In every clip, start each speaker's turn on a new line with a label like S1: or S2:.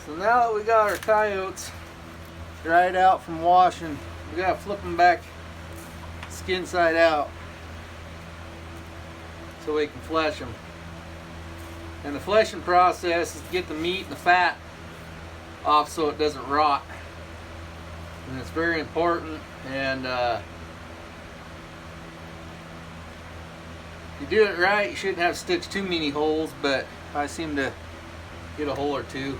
S1: So now that we got our coyotes dried out from washing, we gotta flip them back skin side out so we can flesh them. And the fleshing process is to get the meat and the fat off so it doesn't rot. And it's very important. And if you do it right, you shouldn't have to stitch too many holes, but I seem to get a hole or two.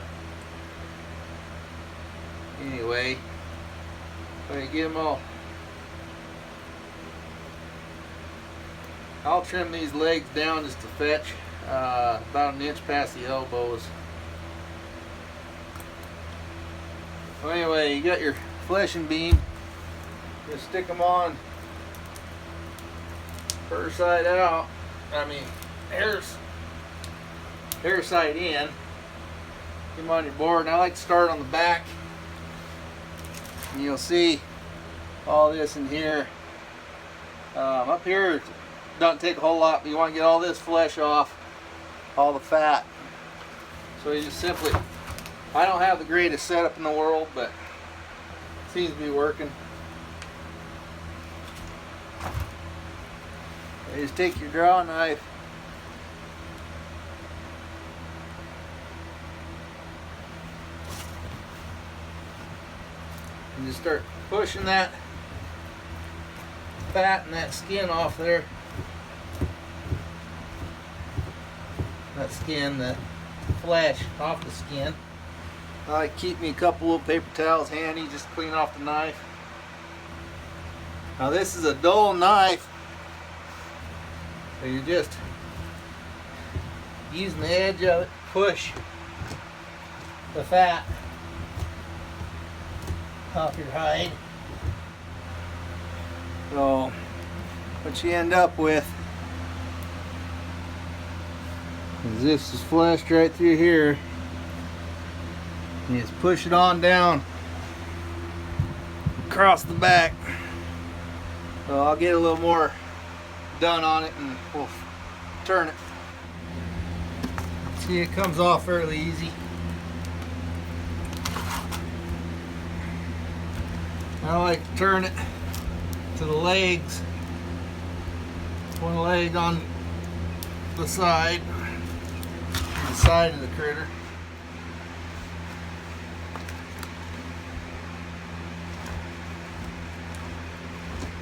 S1: Anyway, if I get them all, I'll trim these legs down just to fetch about an inch past the elbows. Well, anyway, you got your fleshing beam. Just stick them on her side out. I mean, hair side in. Get them on your board, and I like to start on the back. And you'll see all this in here. Up here, it doesn't take a whole lot, but you want to get all this flesh off, all the fat. So you just simply, I don't have the greatest setup in the world, but it seems to be working. You just take your draw knife, and just start pushing that fat and that skin off there. That skin, the flesh off the skin. I like to keep me a couple little paper towels handy just to clean off the knife. Now this is a dull knife, so you're just using the edge of it to push the fat off your hide. So what you end up with is this is fleshed right through here. And you just push it on down across the back. So I'll get a little more done on it and we'll turn it. See, it comes off fairly easy. I like to turn it to the legs. One leg on the side of the critter.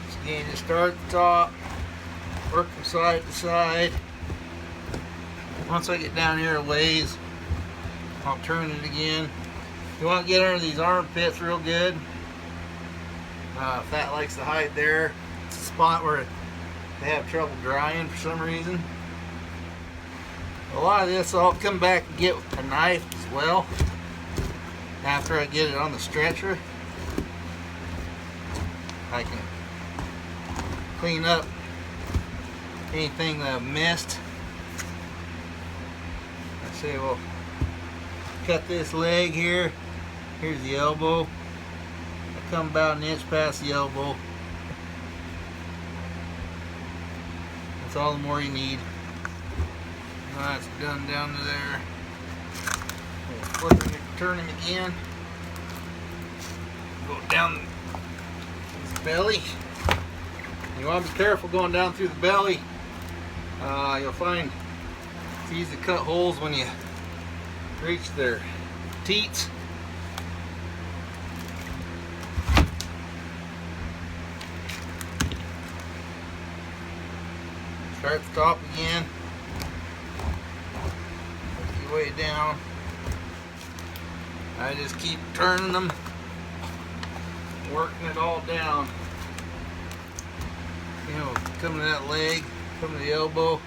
S1: So again, just start at the top, work from side to side. Once I get down here a ways, I'll turn it again. You want to get under these armpits real good. Fat likes to hide there. It's a spot where they have trouble drying for some reason. A lot of this I'll come back and get a knife as well after I get it on the stretcher. I can clean up anything that I've missed. I say, well, cut this leg here. Here's the elbow. I come about an inch past the elbow. That's all the more you need. That's done down to there. Flip him and turn him again. Go down his belly. You want to be careful going down through the belly. You'll find it's easy to cut holes when you reach their teats. Start at the top again. Work your way down. I just keep turning them, working it all down. You know, come to that leg, come to the elbow,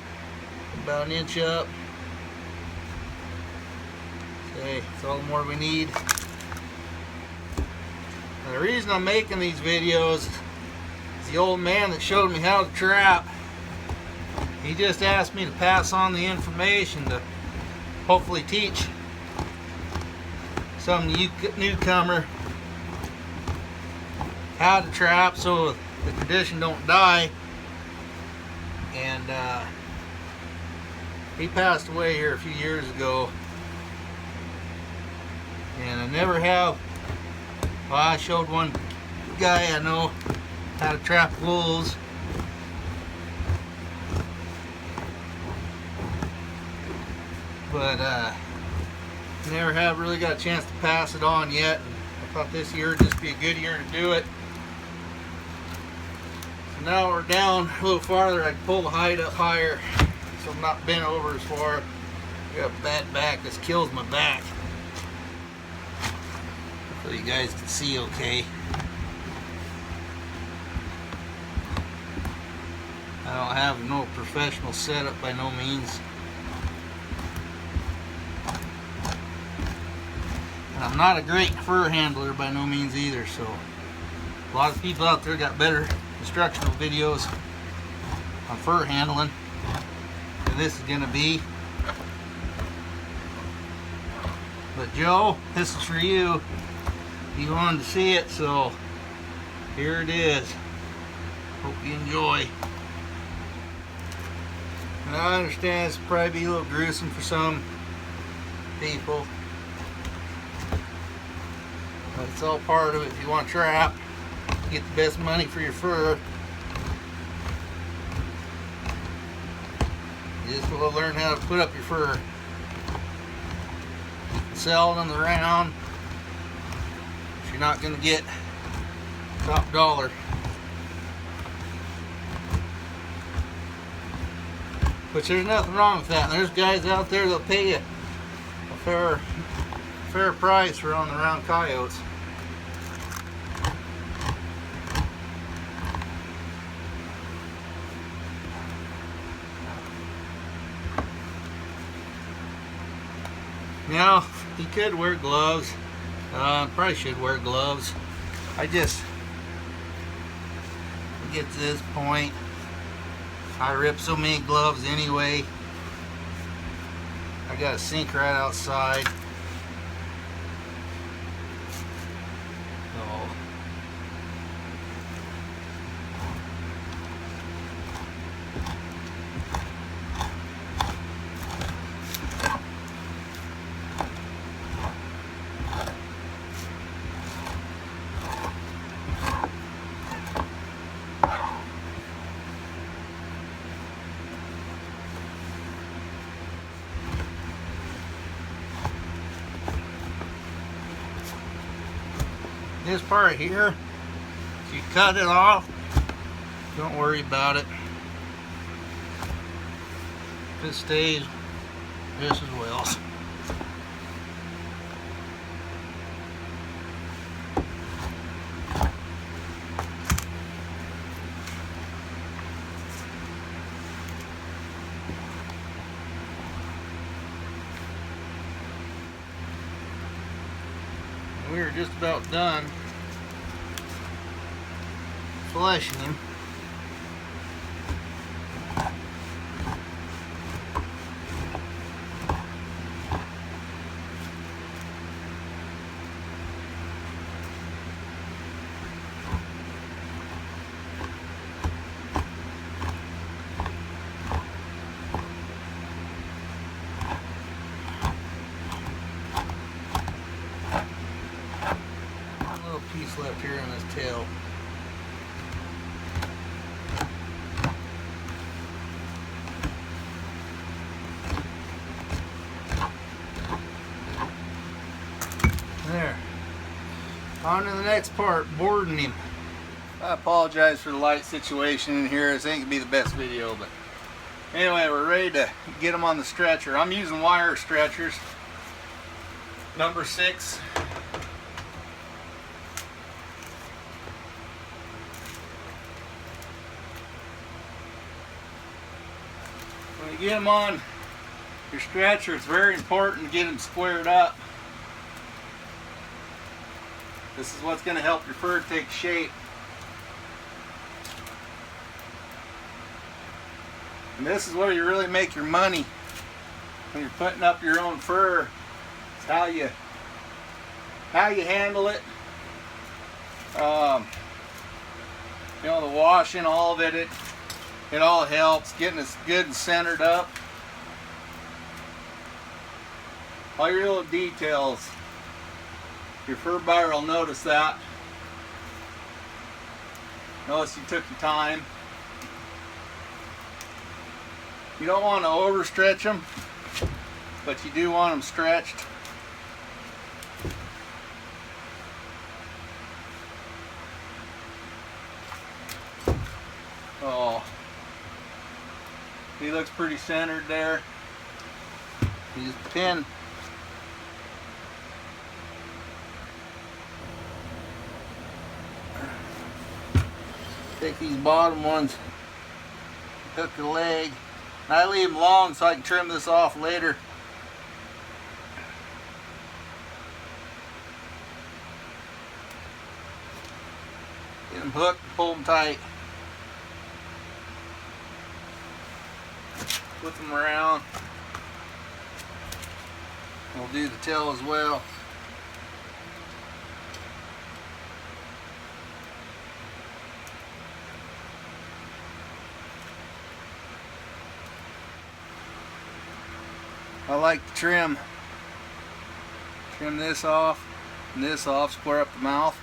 S1: about an inch up. Okay, that's all the more we need. Now, the reason I'm making these videos is the old man that showed me how to trap. He just asked me to pass on the information to hopefully teach some newcomer how to trap so the tradition don't die. And he passed away here a few years ago. And I never have. Well, I showed one guy I know how to trap wolves. But never have really got a chance to pass it on yet. I thought this year would just be a good year to do it. So now we're down a little farther. I can pull the hide up higher so I'm not bent over as far. I got a bad back. This kills my back. So you guys can see okay. I don't have no professional setup by no means. And I'm not a great fur handler by no means either, so a lot of people out there got better instructional videos on fur handling than this is going to be. But Joe, this is for you. You wanted to see it, so here it is. Hope you enjoy. And I understand it's probably be a little gruesome for some people. But it's all part of it. If you want to trap, get the best money for your fur. You just will learn how to put up your fur. Sell it on the round. You're not going to get top dollar. Which there's nothing wrong with that. And there's guys out there that'll pay you a fair price for on the round coyotes. Now, you could wear gloves. Probably should wear gloves. I just get to this point. I rip so many gloves anyway. I got a sink right outside. So this part here, if you cut it off, don't worry about it. If it stays just as well. We are just about done fleshing him. Piece left here on this tail. There. On to the next part, boarding him. I apologize for the light situation in here. This ain't gonna be the best video, but anyway, we're ready to get him on the stretcher. I'm using wire stretchers, number 6. When you get them on your stretcher, it's very important to get them squared up. This is what's going to help your fur take shape. And this is where you really make your money when you're putting up your own fur. It's how you handle it. You know, the washing, all of it. It all helps getting it good and centered up. All your little details Your fur buyer will notice that. Notice you took your time. You don't want to overstretch them, but you do want them stretched. Oh, he looks pretty centered there. You just pin. Take these bottom ones, hook the leg. I leave them long so I can trim this off later. Get them hooked, pull them tight. Flip them around. We'll do the tail as well. I like to trim this off and this off, square up the mouth.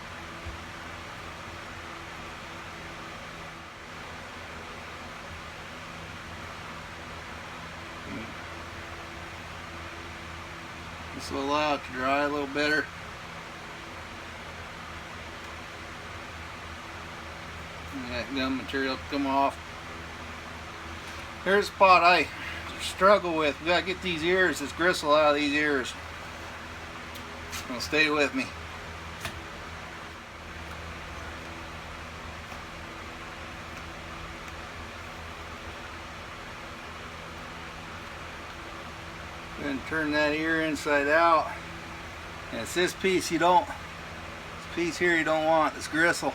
S1: This will allow it to dry a little better. And that gum material come off. Here's a spot I struggle with. We gotta get these ears, this gristle out of these ears. Well, stay with me. Then turn that ear inside out. And it's this piece you don't, this piece here you don't want, this gristle.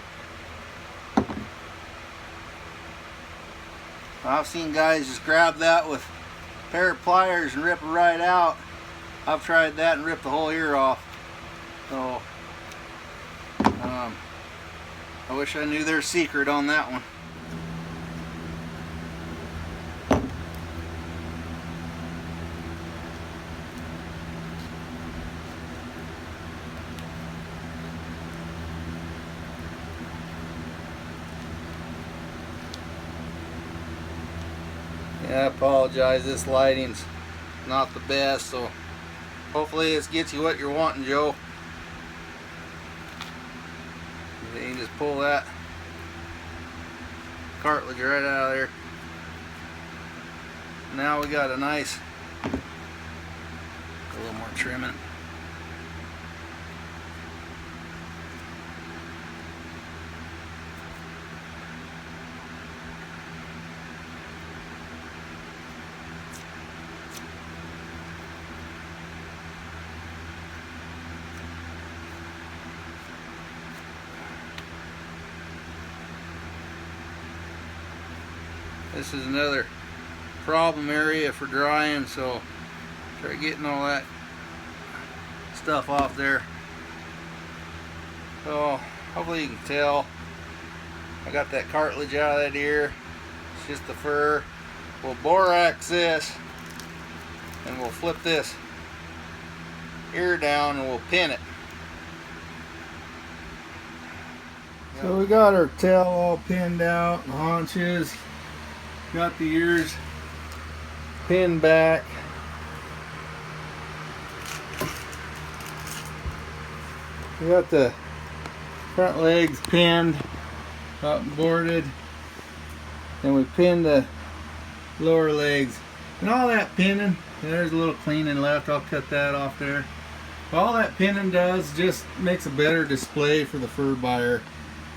S1: I've seen guys just grab that with a pair of pliers and rip it right out. I've tried that and ripped the whole ear off. So, I wish I knew their secret on that one. Yeah, I apologize, this lighting's not the best, so hopefully this gets you what you're wanting, Joe. You can just pull that cartilage right out of there. Now we got a nice, a little more trimming. This is another problem area for drying, so try getting all that stuff off there. So hopefully you can tell I got that cartilage out of that ear. It's just the fur. We'll borax this and we'll flip this ear down and we'll pin it. So we got our tail all pinned out, the haunches. Got the ears pinned back. We got the front legs pinned up and boarded. And we pinned the lower legs. And all that pinning, there's a little cleaning left. I'll cut that off there. All that pinning does just makes a better display for the fur buyer,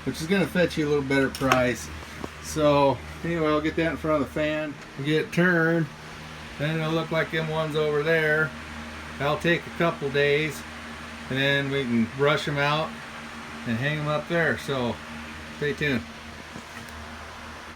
S1: which is going to fetch you a little better price. So anyway, I'll get that in front of the fan. We'll get it turned. Then it'll look like them ones over there. That'll take a couple days. And then we can brush them out and hang them up there. So stay tuned.